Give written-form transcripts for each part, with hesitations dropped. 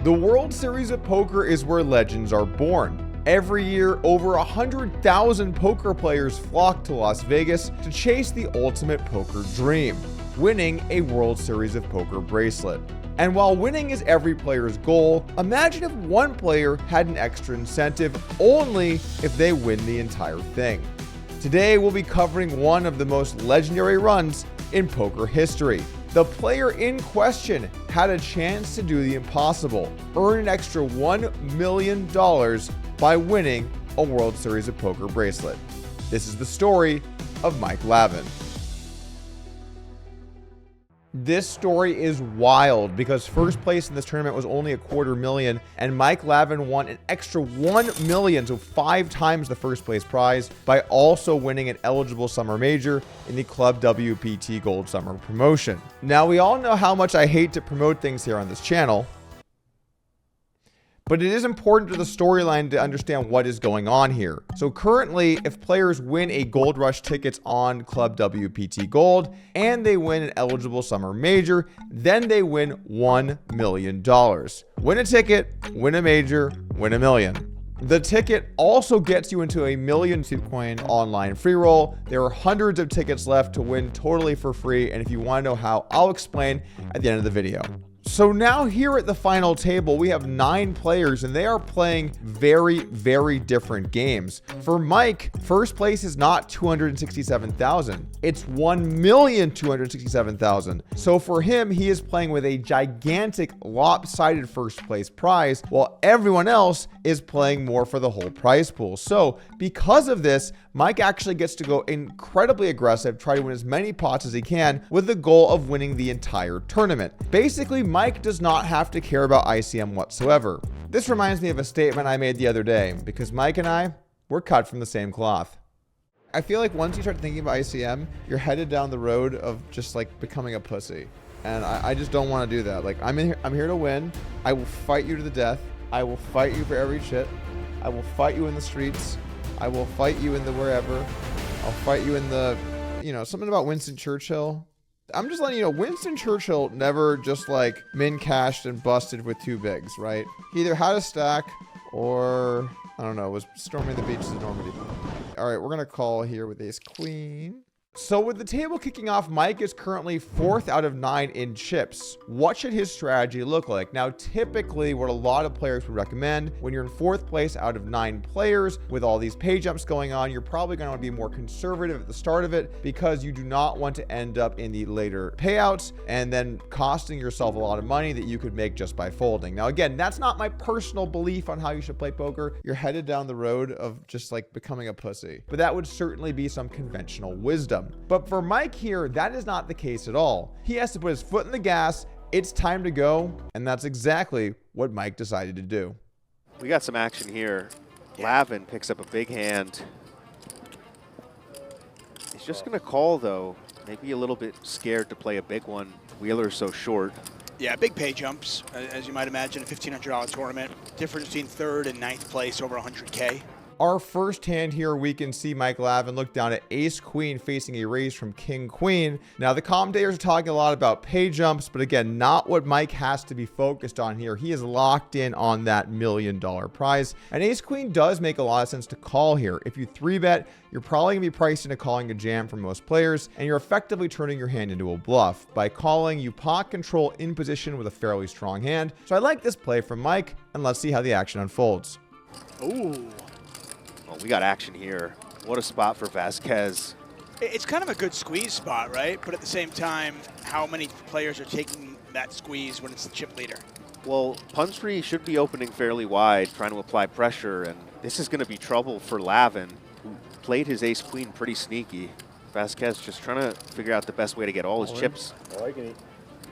The World Series of Poker is where legends are born. Every year, over 100,000 poker players flock to Las Vegas to chase the ultimate poker dream, winning a World Series of Poker bracelet. And while winning is every player's goal, imagine if one player had an extra incentive only if they win the entire thing. Today, we'll be covering one of the most legendary runs in poker history. The player in question had a chance to do the impossible, earn an extra $1 million by winning a World Series of Poker bracelet. This is the story of Mike Lavin. This story is wild because first place in this tournament was only $250,000 and Mike Lavin won an extra $1 million, so 5 times the first place prize, by also winning an eligible summer major in the Club WPT Gold Summer promotion. Now, we all know how much I hate to promote things here on this channel, but it is important to the storyline to understand what is going on here. So currently, if players win a Gold Rush tickets on Club WPT Gold and they win an eligible summer major, then they win $1 million. Win a ticket, win a major, win $1 million. The ticket also gets you into a $1 million 2-coin online free roll. There are hundreds of tickets left to win totally for free, and if you want to know how, I'll explain at the end of the video. So now here at the final table, we have 9 players and they are playing very, very different games. For Mike, first place is not $267,000. It's $1,267,000. So for him, he is playing with a gigantic lopsided first place prize, while everyone else is playing more for the whole prize pool. So because of this, Mike actually gets to go incredibly aggressive, try to win as many pots as he can with the goal of winning the entire tournament. Basically, Mike does not have to care about ICM whatsoever. This reminds me of a statement I made the other day, because Mike and I, we're cut from the same cloth. I feel like once you start thinking about ICM, you're headed down the road of just like becoming a pussy. And I just don't want to do that. Like, I'm here to win. I will fight you to the death. I will fight you for every shit. I will fight you in the streets. I will fight you in the wherever. I'll fight you in the, something about Winston Churchill. I'm just letting you know, Winston Churchill never just like min cashed and busted with 2 bigs, right? He either had a stack or, I don't know, was storming the beaches of Normandy. All right, we're going to call here with ace queen. So with the table kicking off, Mike is currently 4th out of 9 in chips. What should his strategy look like? Now, typically what a lot of players would recommend when you're in 4th place out of 9 players with all these pay jumps going on, you're probably going to want to be more conservative at the start of it because you do not want to end up in the later payouts and then costing yourself a lot of money that you could make just by folding. Now, again, that's not my personal belief on how you should play poker. You're headed down the road of just like becoming a pussy, but that would certainly be some conventional wisdom. But for Mike here, that is not the case at all. He has to put his foot in the gas. It's time to go. And that's exactly what Mike decided to do. We got some action here. Lavin picks up a big hand. He's just going to call, though. Maybe a little bit scared to play a big one. Wheeler's so short. Yeah, big pay jumps, as you might imagine, a $1,500 tournament. Difference between 3rd and 9th place, over 100K. Our first hand here, we can see Mike Lavin look down at ace queen facing a raise from king queen. Now, the commentators are talking a lot about pay jumps, but again, not what Mike has to be focused on here. He is locked in on that $1 million prize. And ace queen does make a lot of sense to call here. If you 3-bet, you're probably gonna be priced into calling a jam for most players, and you're effectively turning your hand into a bluff. By calling, you pot control in position with a fairly strong hand. So I like this play from Mike, and let's see how the action unfolds. Ooh. Well, we got action here. What a spot for Vasquez. It's kind of a good squeeze spot, right? But at the same time, how many players are taking that squeeze when it's the chip leader? Well, Punstree should be opening fairly wide, trying to apply pressure, and this is going to be trouble for Lavin, who played his ace-queen pretty sneaky. Vasquez just trying to figure out the best way to get all his chips. I like it.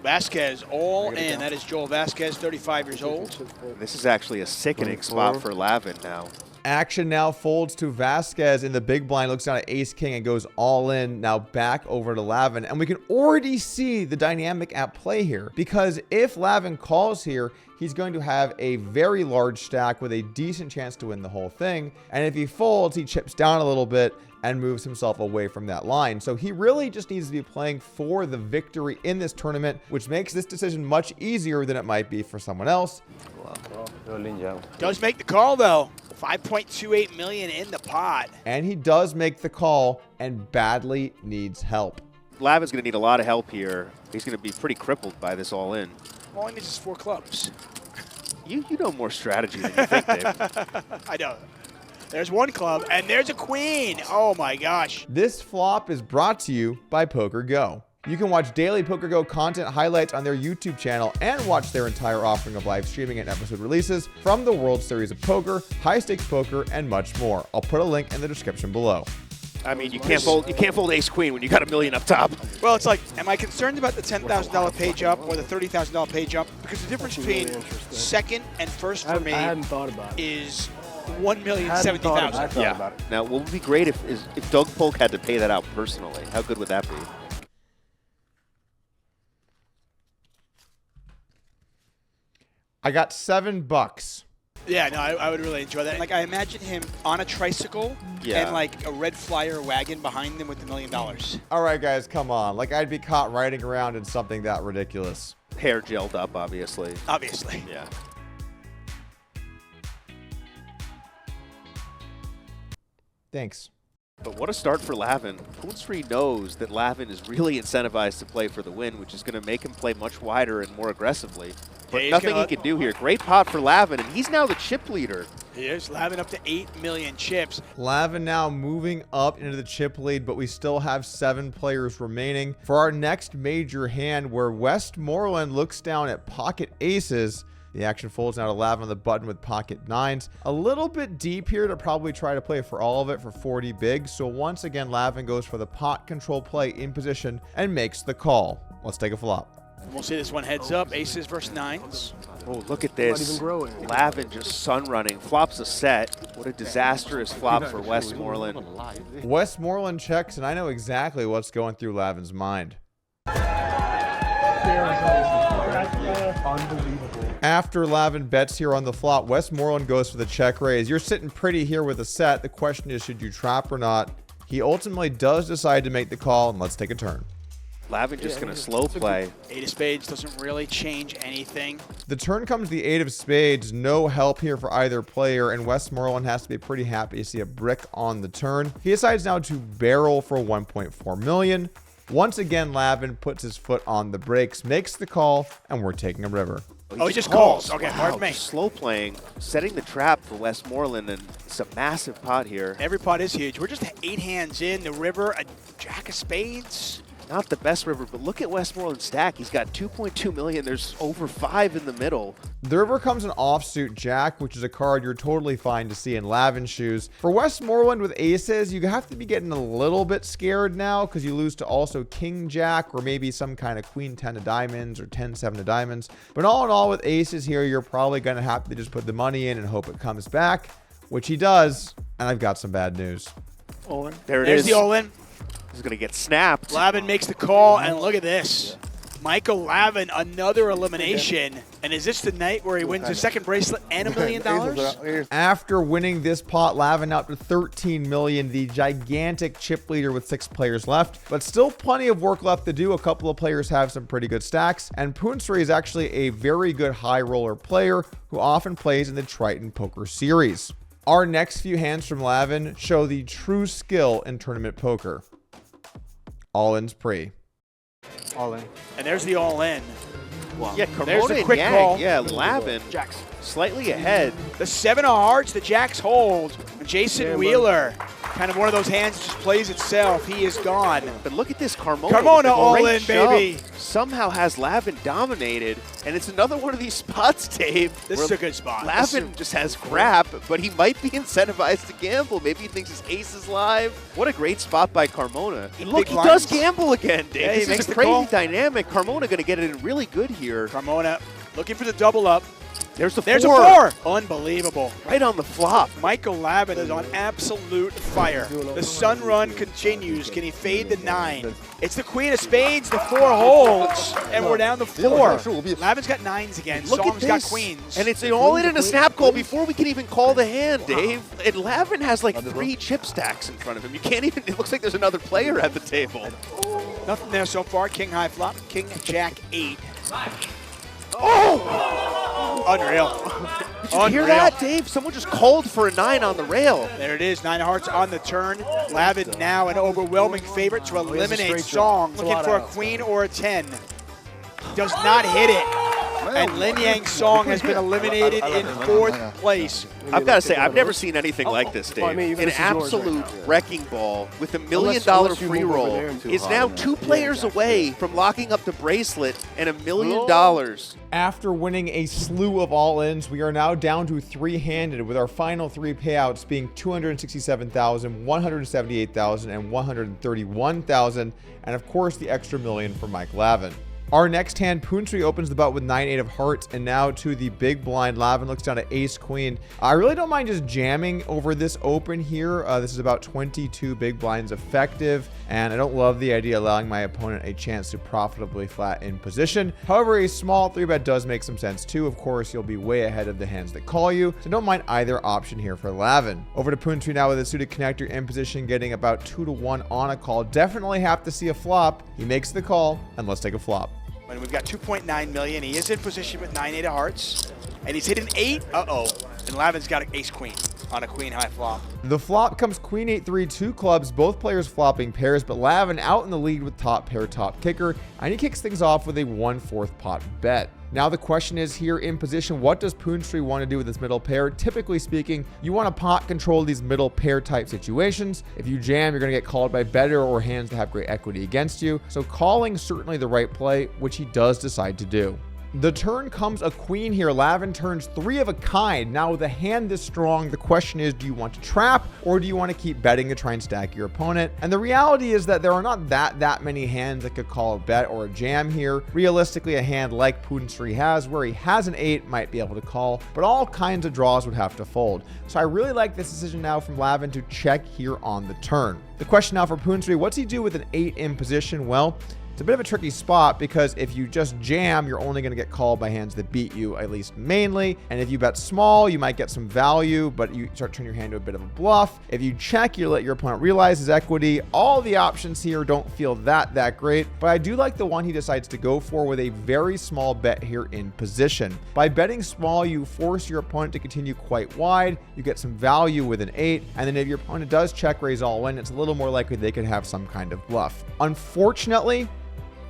Vasquez all in. That is Joel Vasquez, 35 years old. This is actually a sickening spot for Lavin now. Action now folds to Vasquez in the big blind, looks down at ace king and goes all in. Now back over to Lavin, and we can already see the dynamic at play here, because if Lavin calls here, he's going to have a very large stack with a decent chance to win the whole thing. And if he folds, he chips down a little bit and moves himself away from that line. So he really just needs to be playing for the victory in this tournament, which makes this decision much easier than it might be for someone else. Does make the call, though. 5.28 million in the pot. And he does make the call and badly needs help. Lavin's going to need a lot of help here. He's going to be pretty crippled by this all-in. All he needs is 4 clubs. You know more strategy than you think, Dave. I know. There's 1 club, and there's a queen. Oh, my gosh. This flop is brought to you by Poker Go. You can watch daily Poker Go content highlights on their YouTube channel and watch their entire offering of live streaming and episode releases from the World Series of Poker, high stakes poker, and much more. I'll put a link in the description below. I mean, you can't fold ace queen when you got $1 million up top. Well, it's like, am I concerned about the $10,000 pay jump or the $30,000 pay jump? Because the difference between second and first for me is $1,070,000. Yeah. Now, what would be great if Doug Polk had to pay that out personally? How good would that be? I got $7. Yeah, no, I would really enjoy that. Like, I imagine him on a tricycle and, like, a red flyer wagon behind him with $1 million. All right, guys, come on. Like, I'd be caught riding around in something that ridiculous. Hair gelled up, obviously. Obviously. Yeah. Thanks. But what a start for Lavin. Poonsri knows that Lavin is really incentivized to play for the win, which is going to make him play much wider and more aggressively. But nothing he can do here. Great pot for Lavin, and he's now the chip leader. He is. Lavin up to 8 million chips. Lavin now moving up into the chip lead, but we still have 7 players remaining. For our next major hand, where Westmorland looks down at pocket aces, the action folds now to Lavin on the button with pocket 9s. A little bit deep here to probably try to play for all of it for 40 big. So once again, Lavin goes for the pot control play in position and makes the call. Let's take a flop. We'll see this one heads up, aces versus 9s. Oh, look at this. Lavin just sun running. Flops a set. What a disastrous flop for Westmorland. Westmorland checks, and I know exactly what's going through Lavin's mind. After Lavin bets here on the flop, Westmorland goes for the check raise. You're sitting pretty here with a set. The question is, should you trap or not? He ultimately does decide to make the call, and let's take a turn. Lavin just going to slow play. 8 of spades doesn't really change anything. The turn comes the 8 of spades. No help here for either player, and Westmorland has to be pretty happy to see a brick on the turn. He decides now to barrel for 1.4 million. Once again, Lavin puts his foot on the brakes, makes the call, and we're taking a river. Oh, he just calls. Okay, wow, pardon me. Slow playing, setting the trap for Westmorland, and it's a massive pot here. Every pot is huge. We're just 8 hands in. The river, a jack of spades. Not the best river, but look at Westmorland's stack. He's got 2.2 million. There's over 5 in the middle. The river comes an offsuit jack, which is a card you're totally fine to see in Lavin's shoes. For Westmorland with aces, you have to be getting a little bit scared now because you lose to also king jack or maybe some kind of queen 10 of diamonds or 10-7 of diamonds. But all in all, with aces here, you're probably going to have to just put the money in and hope it comes back, which he does. And I've got some bad news. All in. There's the all-in. He's going to get snapped. Lavin makes the call, and look at this. Michael Lavin, another elimination. And is this the night where he wins his second bracelet and $1 million? After winning this pot, Lavin out to 13 million, the gigantic chip leader with 6 players left, but still plenty of work left to do. A couple of players have some pretty good stacks, and Poonsri is actually a very good high roller player who often plays in the Triton Poker Series. Our next few hands from Lavin show the true skill in tournament poker. All-in's pre. All in. And there's the all-in. Wow. Yeah, There's Carmona a quick and call. Yang, yeah, Lavin Jacks. slightly ahead. The 7 of hearts, the jacks hold. Jason Wheeler, kind of one of those hands that just plays itself. He is gone. But look at this, Carmona. Carmona with a all great in, shove. baby. Somehow has Lavin dominated, and it's another one of these spots, Dave. This is a good spot. Lavin just has crap, but he might be incentivized to gamble. Maybe he thinks his ace is live. What a great spot by Carmona. And look, he does gamble again, Dave. Yeah, he this makes is a the crazy call. dynamic. Carmona going to get it in really good here. Carmona looking for the double up. There's the There's four. a 4. Unbelievable. Right on the flop. Michael Lavin is on absolute fire. The sun run continues. Can he fade the 9? It's the queen of spades, the 4 holds, and we're down to 4. Lavin's got 9s again. Look Song's at got this. queens. And it's all in a snap call before we can even call the hand, Dave. And Lavin has like 3 chip stacks in front of him. You can't even, it looks like there's another player at the table. Nothing there so far. King high flop. King jack 8. Oh! Unreal. Did you hear that, Dave? Someone just called for a 9 on the rail. There it is, 9 of hearts on the turn. Lavin now an overwhelming favorite to eliminate Song. Looking for a queen or a 10. Does not hit it. And Lin Yang Song has been eliminated in 4th place. I've got to say, I've never seen anything like this, Dave. An absolute wrecking ball with $1 million free roll is now 2 players away from locking up the bracelet and $1 million. After winning a slew of all-ins, we are now down to 3-handed, with our final 3 payouts being $267,000, $178,000, and $131,000, and of course the extra $1 million for Mike Lavin. Our next hand, Poontree opens the bout with 9-8 of hearts, and now to the big blind. Lavin looks down to ace-queen. I really don't mind just jamming over this open here. This is about 22 big blinds effective, and I don't love the idea of allowing my opponent a chance to profitably flat in position. However, a small 3-bet does make some sense too. Of course, you'll be way ahead of the hands that call you, so don't mind either option here for Lavin. Over to Poontree now with a suited connector in position, getting about 2-1 on a call. Definitely have to see a flop. He makes the call, and let's take a flop. And we've got 2.9 million. He is in position with 9-8 of hearts. And he's hit an 8. Uh-oh. And Lavin's got an ace-queen on a queen-high flop. The flop comes queen 8-3, 2 clubs, both players flopping pairs, but Lavin out in the lead with top pair, top kicker, and he kicks things off with a 1/4 pot bet. Now the question is here in position, what does Poontree want to do with this middle pair? Typically speaking, you want to pot control these middle pair type situations. If you jam, you're going to get called by better or hands that have great equity against you. So calling certainly the right play, which he does decide to do. The turn comes a queen here. Lavin turns 3 of a kind. Now with a hand this strong, the question is, do you want to trap or do you want to keep betting to try and stack your opponent? And the reality is that there are not that many hands that could call a bet or a jam here. Realistically, a hand like Poontree has, where he has an 8, might be able to call, but all kinds of draws would have to fold. So I really like this decision now from Lavin to check here on the turn. The question now for Poontree, what's he do with an 8 in position? Well, it's a bit of a tricky spot because if you just jam, you're only going to get called by hands that beat you, at least mainly. And if you bet small, you might get some value, but you start turning your hand to a bit of a bluff. If you check, you let your opponent realize his equity. All the options here don't feel that great, but I do like the one he decides to go for with a very small bet here in position. By betting small, you force your opponent to continue quite wide. You get some value with an 8, and then if your opponent does check raise all in, it's a little more likely they could have some kind of bluff. Unfortunately,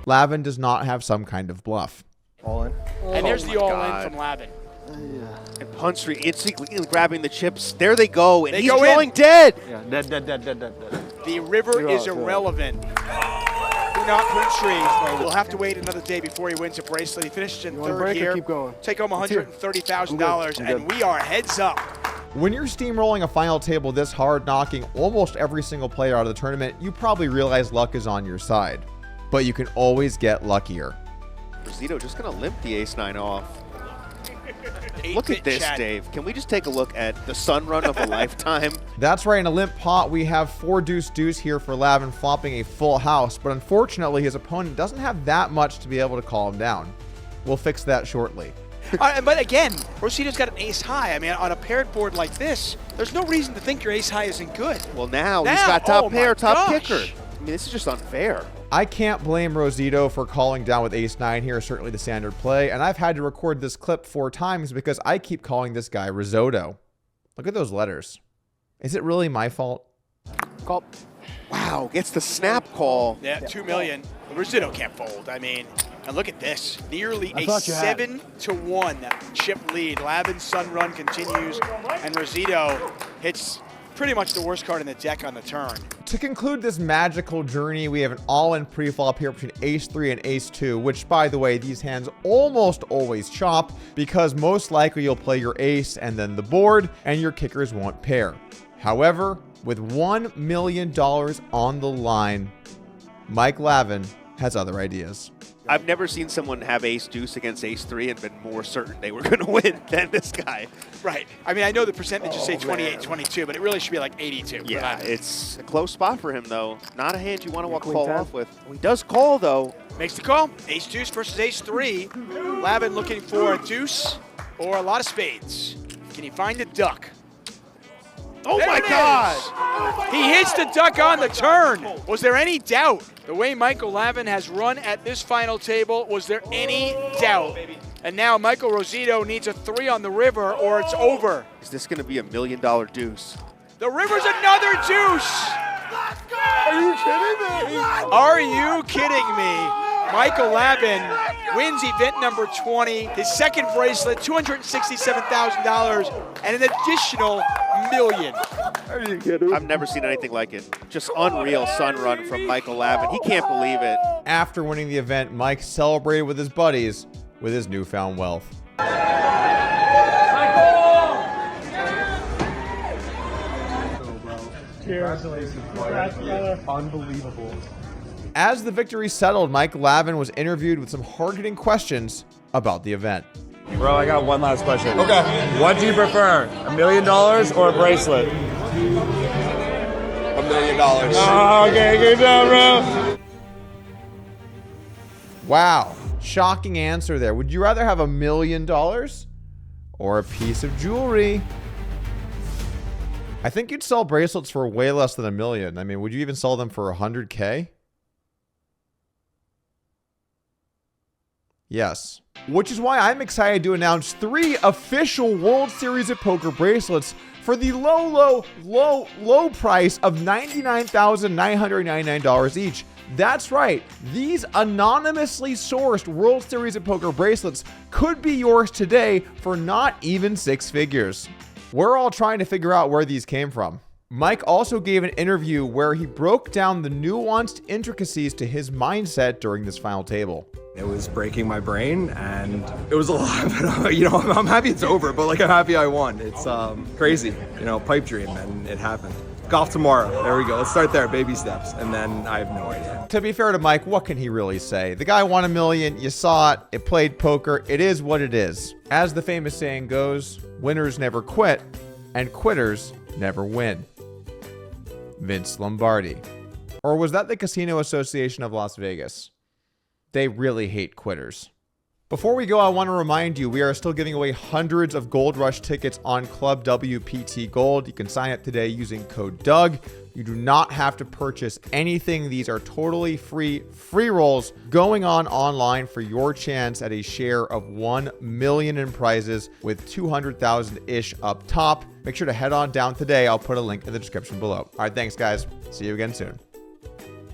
Lavin does not have some kind of bluff. All in. And there's the all-in from Lavin. And Poontree instantly grabbing the chips. There they go, and They he's go drawing in. dead. Yeah, dead. The river You're is out, irrelevant. Not Poontree. We'll have to wait another day before he wins a bracelet. He finished in 3rd here. Keep going. Take home $130,000, and we are heads up. When you're steamrolling a final table this hard, knocking almost every single player out of the tournament, you probably realize luck is on your side. But you can always get luckier. Rosito just going to limp the ace-9 off. Look at this, Dave. Can we just take a look at the sun run of a lifetime? That's right, in a limp pot, we have 4 deuce here for Lavin, flopping a full house, but unfortunately his opponent doesn't have that much to be able to call him down. We'll fix that shortly. But again, Rosito's got an ace high. I mean, on a paired board like this, there's no reason to think your ace high isn't good. Well, now he's got top pair, top kicker. I mean, this is just unfair. I can't blame Rosito for calling down with ace-9 here, certainly the standard play, and I've had to record this clip 4 times because I keep calling this guy risotto. Look at those letters. Is it really my fault? Call. Wow, gets the snap call. Yeah, 2 million. Rosito can't fold. I mean, and look at this. Nearly a 7-1 chip lead. Lavin's sun run continues, and Rosito hits pretty much the worst card in the deck on the turn. To conclude this magical journey, we have an all-in pre-flop here between ace-3 and ace-2, which, by the way, these hands almost always chop because most likely you'll play your ace and then the board, and your kickers won't pair. However, with $1 million on the line, Mike Lavin has other ideas. I've never seen someone have ace-deuce against ace-3 and been more certain they were going to win than this guy. Right. I mean, I know the percentages say 28, 22, but it really should be like 82. Yeah, it's a close spot for him, though. Not a hand you want to call off with. He does call, though. Makes the call. Ace-deuce versus ace-3. Lavin looking for a deuce or a lot of spades. Can he find the duck? Oh There my it God! is! He hits the duck on the turn. Was there any doubt? The way Michael Lavin has run at this final table, was there any doubt? And now Michael Rosito needs a 3 on the river or it's over. Is this going to be $1 million deuce? The river's another deuce! Are you kidding me? Are you kidding me? Michael Lavin wins event number 20, his second bracelet, $267,000, and an additional $1 million. Are you kidding me? I've never seen anything like it. Just unreal sun run from Michael Lavin. He can't believe it. After winning the event, Mike celebrated with his buddies with his newfound wealth. Congratulations, brother. Unbelievable. As the victory settled, Mike Lavin was interviewed with some hard-hitting questions about the event. Bro, I got one last question. Okay. What do you prefer, $1 million or a bracelet? $1 million. Oh, okay, good job, bro. Wow, shocking answer there. Would you rather have $1 million or a piece of jewelry? I think you'd sell bracelets for way less than $1 million. I mean, would you even sell them for $100K? Yes. Which is why I'm excited to announce 3 official World Series of Poker bracelets for the low price of $99,999 each. That's right. These anonymously sourced World Series of Poker bracelets could be yours today for not even 6 figures. We're all trying to figure out where these came from. Mike also gave an interview where he broke down the nuanced intricacies to his mindset during this final table. It was breaking my brain, and it was a lot. But, you know, I'm happy it's over, but like I'm happy I won. It's crazy, you know, pipe dream, and it happened. Golf tomorrow. There we go. Let's start there, baby steps, and then I have no idea. To be fair to Mike, what can he really say? The guy won $1 million. You saw it. It played poker. It is what it is. As the famous saying goes, winners never quit, and quitters never win. Vince Lombardi. Or was that the Casino Association of Las Vegas? They really hate quitters. Before we go, I want to remind you, we are still giving away hundreds of Gold Rush tickets on Club WPT Gold. You can sign up today using code Doug. You do not have to purchase anything. These are totally free rolls going on online for your chance at a share of $1 million in prizes with 200,000-ish up top. Make sure to head on down today. I'll put a link in the description below. All right, thanks guys. See you again soon.